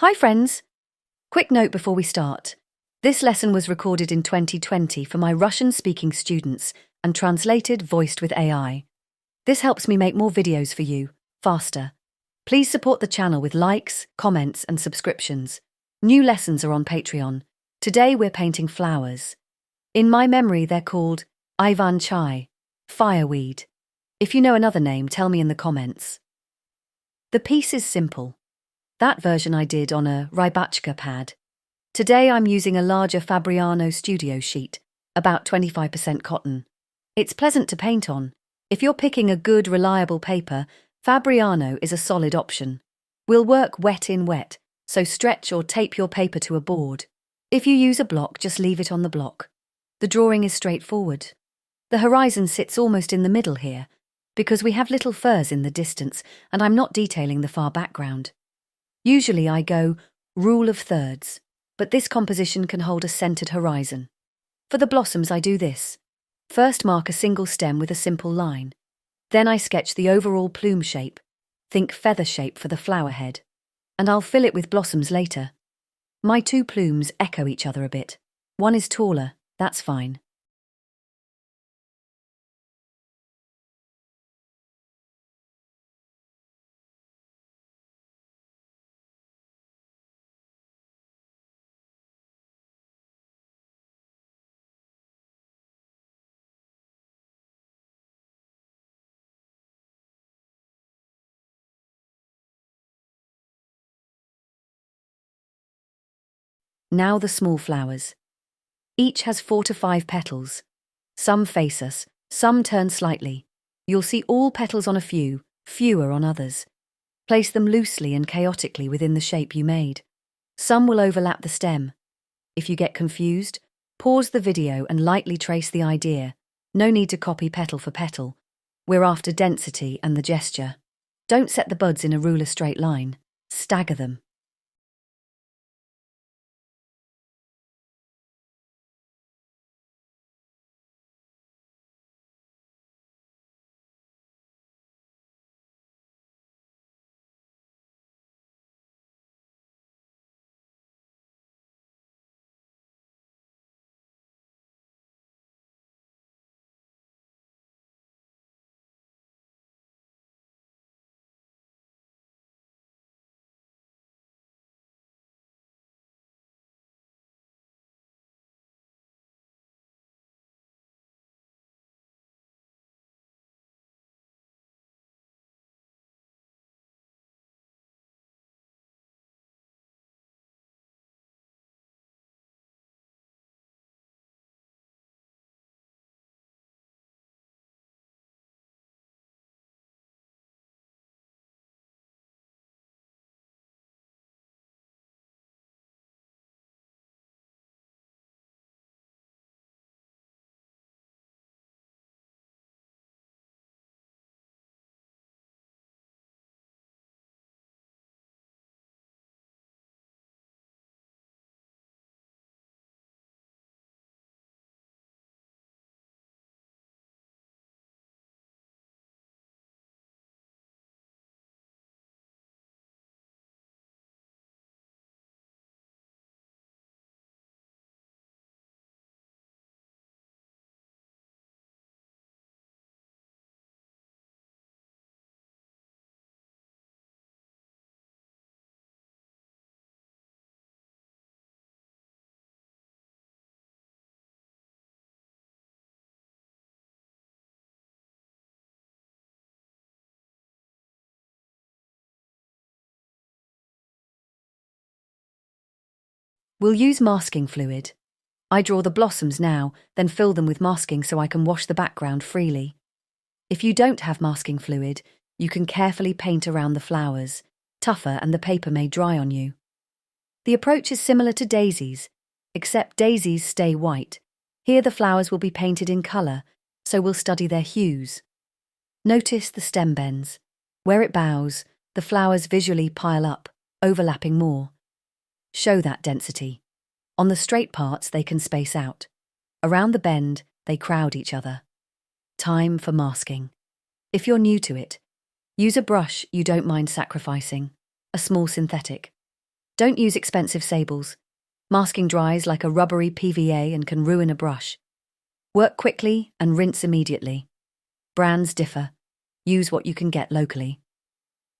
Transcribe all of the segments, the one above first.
Hi friends! Quick note before we start. This lesson was recorded in 2020 for my Russian-speaking students and translated voiced with AI. This helps me make more videos for you, faster. Please support the channel with likes, comments and subscriptions. New lessons are on Patreon. Today we're painting flowers. In my memory they're called Ivan Chai, Fireweed. If you know another name, tell me in the comments. The piece is simple. That version I did on a rybachka pad. Today I'm using a larger Fabriano Studio sheet, about 25% cotton. It's pleasant to paint on. If you're picking a good, reliable paper, Fabriano is a solid option. We'll work wet in wet, so stretch or tape your paper to a board. If you use a block, just leave it on the block. The drawing is straightforward. The horizon sits almost in the middle here, because we have little firs in the distance and I'm not detailing the far background. Usually I go rule of thirds, but this composition can hold a centered horizon. For the blossoms I do this. First mark a single stem with a simple line. Then I sketch the overall plume shape, think feather shape for the flower head, and I'll fill it with blossoms later. My two plumes echo each other a bit. One is taller, that's fine. Now the small flowers. Each has 4 to 5 petals. Some face us, some turn slightly. You'll see all petals on a few, fewer on others. Place them loosely and chaotically within the shape you made. Some will overlap the stem. If you get confused, pause the video and lightly trace the idea. No need to copy petal for petal. We're after density and the gesture. Don't set the buds in a ruler straight line. Stagger them. We'll use masking fluid. I draw the blossoms now, then fill them with masking so I can wash the background freely. If you don't have masking fluid, you can carefully paint around the flowers, tougher and the paper may dry on you. The approach is similar to daisies, except daisies stay white. Here the flowers will be painted in colour, so we'll study their hues. Notice the stem bends. Where it bows, the flowers visually pile up, overlapping more. Show that density. On the straight parts, they can space out. Around the bend, they crowd each other. Time for masking. If you're new to it, use a brush you don't mind sacrificing, a small synthetic. Don't use expensive sables. Masking dries like a rubbery PVA and can ruin a brush. Work quickly and rinse immediately. Brands differ. Use what you can get locally.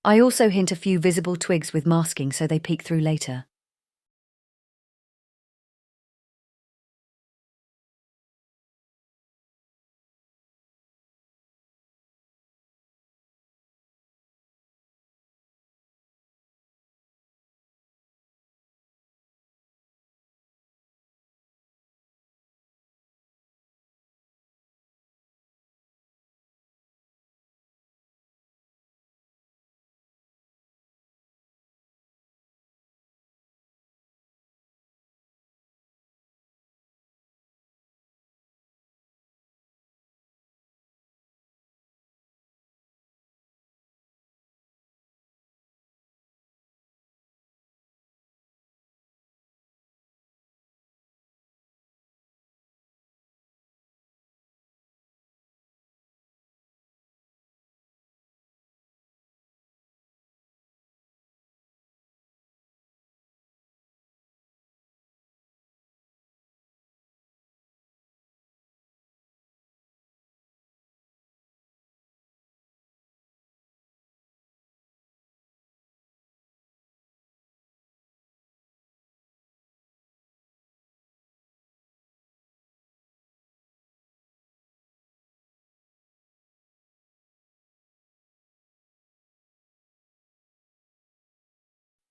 I also hint a few visible twigs with masking so they peek through later.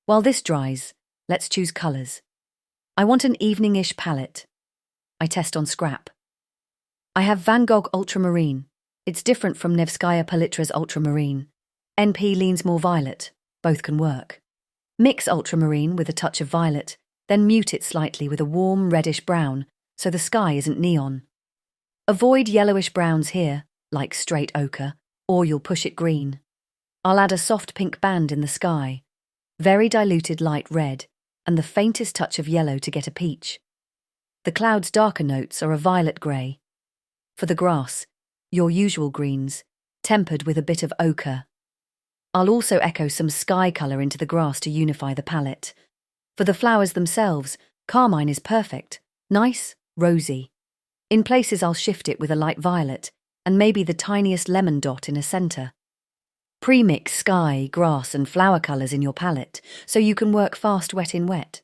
While this dries, let's choose colours. I want an evening-ish palette. I test on scrap. I have Van Gogh Ultramarine. It's different from Nevskaya Palitra's Ultramarine. NP leans more violet. Both can work. Mix ultramarine with a touch of violet, then mute it slightly with a warm reddish brown so the sky isn't neon. Avoid yellowish browns here, like straight ochre, or you'll push it green. I'll add a soft pink band in the sky, very diluted light red, and the faintest touch of yellow to get a peach. The clouds' darker notes are a violet grey. For the grass, your usual greens, tempered with a bit of ochre. I'll also echo some sky colour into the grass to unify the palette. For the flowers themselves, carmine is perfect, nice, rosy. In places I'll shift it with a light violet, and maybe the tiniest lemon dot in a centre. Pre-mix sky, grass and flower colours in your palette, so you can work fast wet in wet.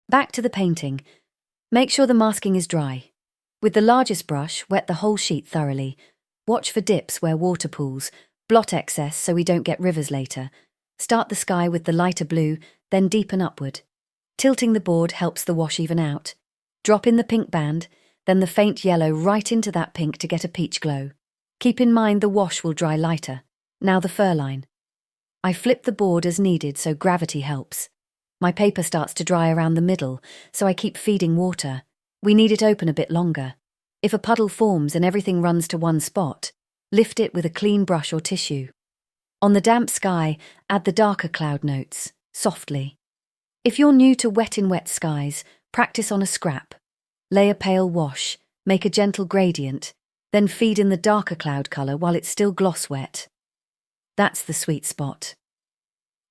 Back to the painting. Make sure the masking is dry. With the largest brush, wet the whole sheet thoroughly. Watch for dips where water pools. Blot excess so we don't get rivers later. Start the sky with the lighter blue, then deepen upward. Tilting the board helps the wash even out. Drop in the pink band, then the faint yellow right into that pink to get a peach glow. Keep in mind the wash will dry lighter. Now the fur line. I flip the board as needed so gravity helps. My paper starts to dry around the middle, so I keep feeding water. We need it open a bit longer. If a puddle forms and everything runs to one spot, lift it with a clean brush or tissue. On the damp sky, add the darker cloud notes. softly. If you're new to wet in wet skies, practice on a scrap. Lay a pale wash, make a gentle gradient, then feed in the darker cloud colour while it's still gloss wet. That's the sweet spot.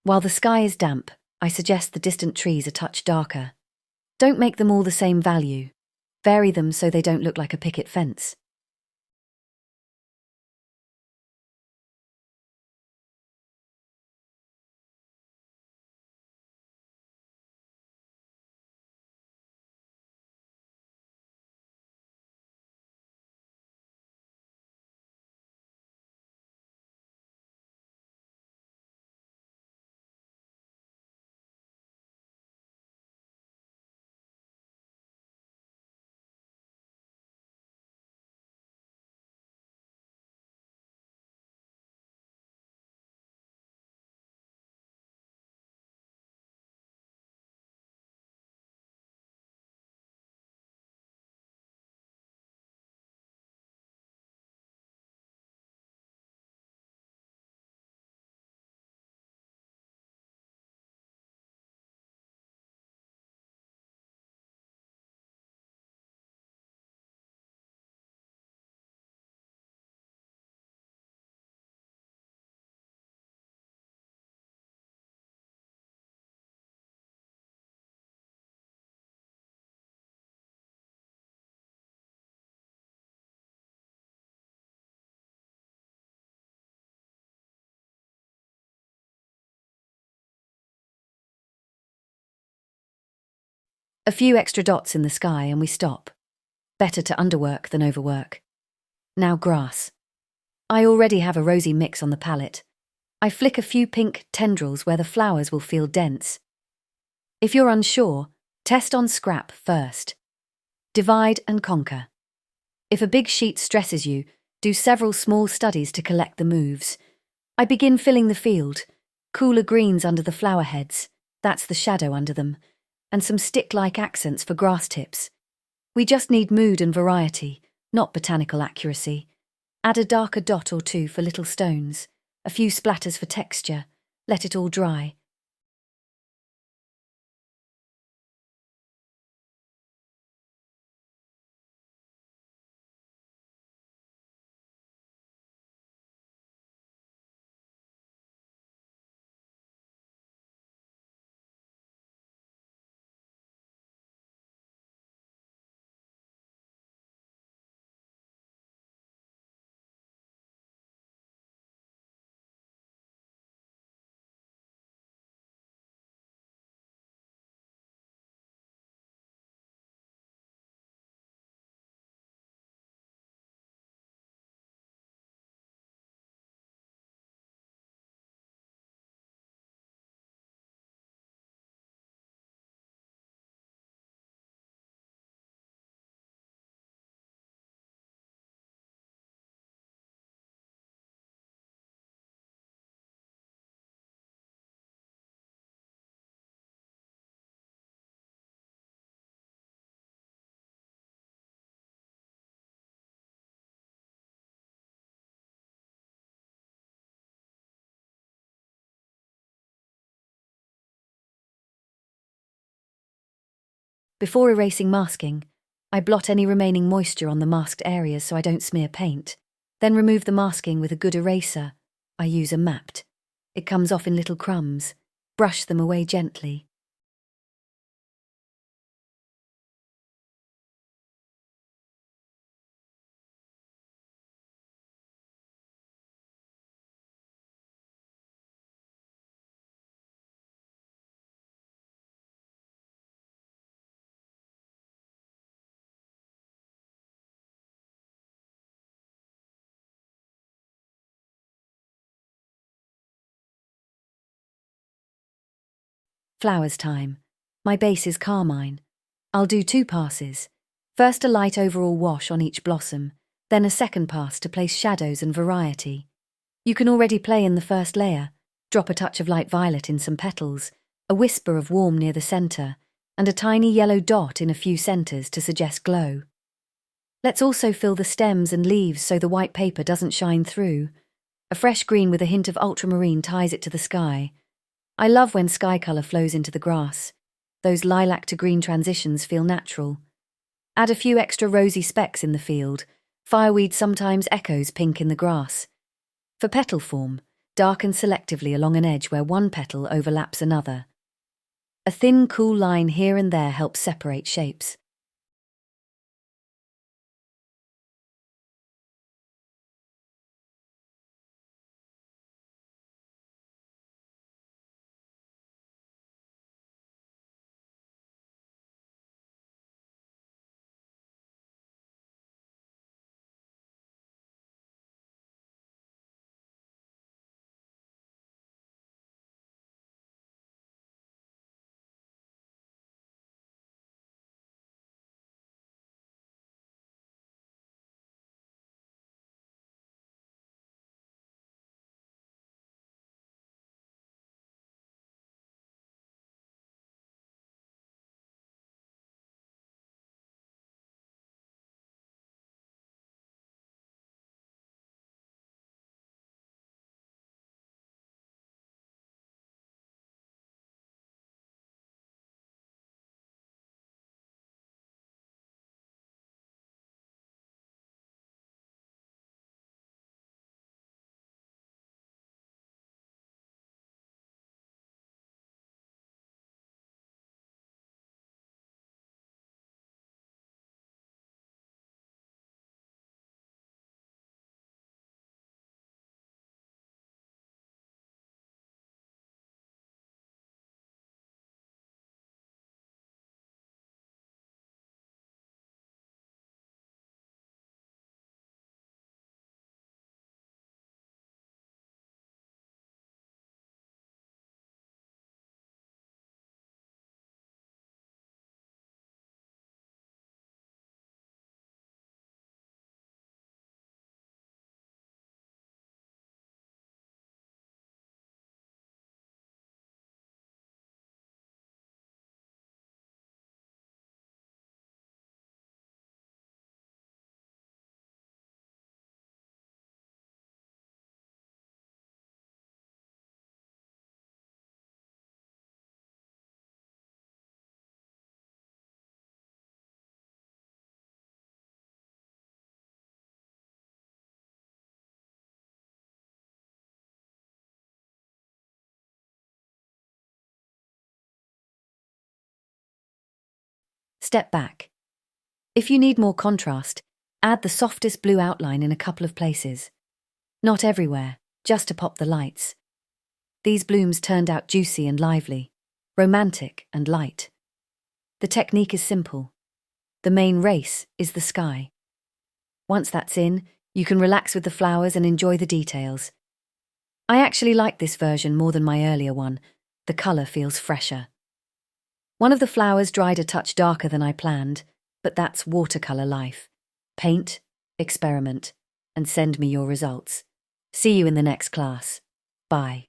While the sky is damp, I suggest the distant trees a touch darker. Don't make them all the same value. Vary them so they don't look like a picket fence. A few extra dots in the sky and we stop. Better to underwork than overwork. Now grass. I already have a rosy mix on the palette. I flick a few pink tendrils where the flowers will feel dense. If you're unsure, test on scrap first. Divide and conquer. If a big sheet stresses you, do several small studies to collect the moves. I begin filling the field. Cooler greens under the flower heads, that's the shadow under them, and some stick-like accents for grass tips. We just need mood and variety, not botanical accuracy. Add a darker dot or two for little stones, a few splatters for texture, let it all dry. Before erasing masking, I blot any remaining moisture on the masked areas so I don't smear paint. Then remove the masking with a good eraser. I use a mapped. It comes off in little crumbs. Brush them away gently. Flowers time. My base is carmine. I'll do 2 passes. First a light overall wash on each blossom, then a second pass to place shadows and variety. You can already play in the first layer. Drop a touch of light violet in some petals, a whisper of warm near the centre, and a tiny yellow dot in a few centres to suggest glow. Let's also fill the stems and leaves so the white paper doesn't shine through. A fresh green with a hint of ultramarine ties it to the sky. I love when sky colour flows into the grass. Those lilac to green transitions feel natural. Add a few extra rosy specks in the field. Fireweed sometimes echoes pink in the grass. For petal form, darken selectively along an edge where one petal overlaps another. A thin, cool line here and there helps separate shapes. Step back. If you need more contrast, add the softest blue outline in a couple of places. Not everywhere, just to pop the lights. These blooms turned out juicy and lively, romantic and light. The technique is simple. The main race is the sky. Once that's in, you can relax with the flowers and enjoy the details. I actually like this version more than my earlier one. The colour feels fresher. One of the flowers dried a touch darker than I planned, but that's watercolour life. Paint, experiment, and send me your results. See you in the next class. Bye.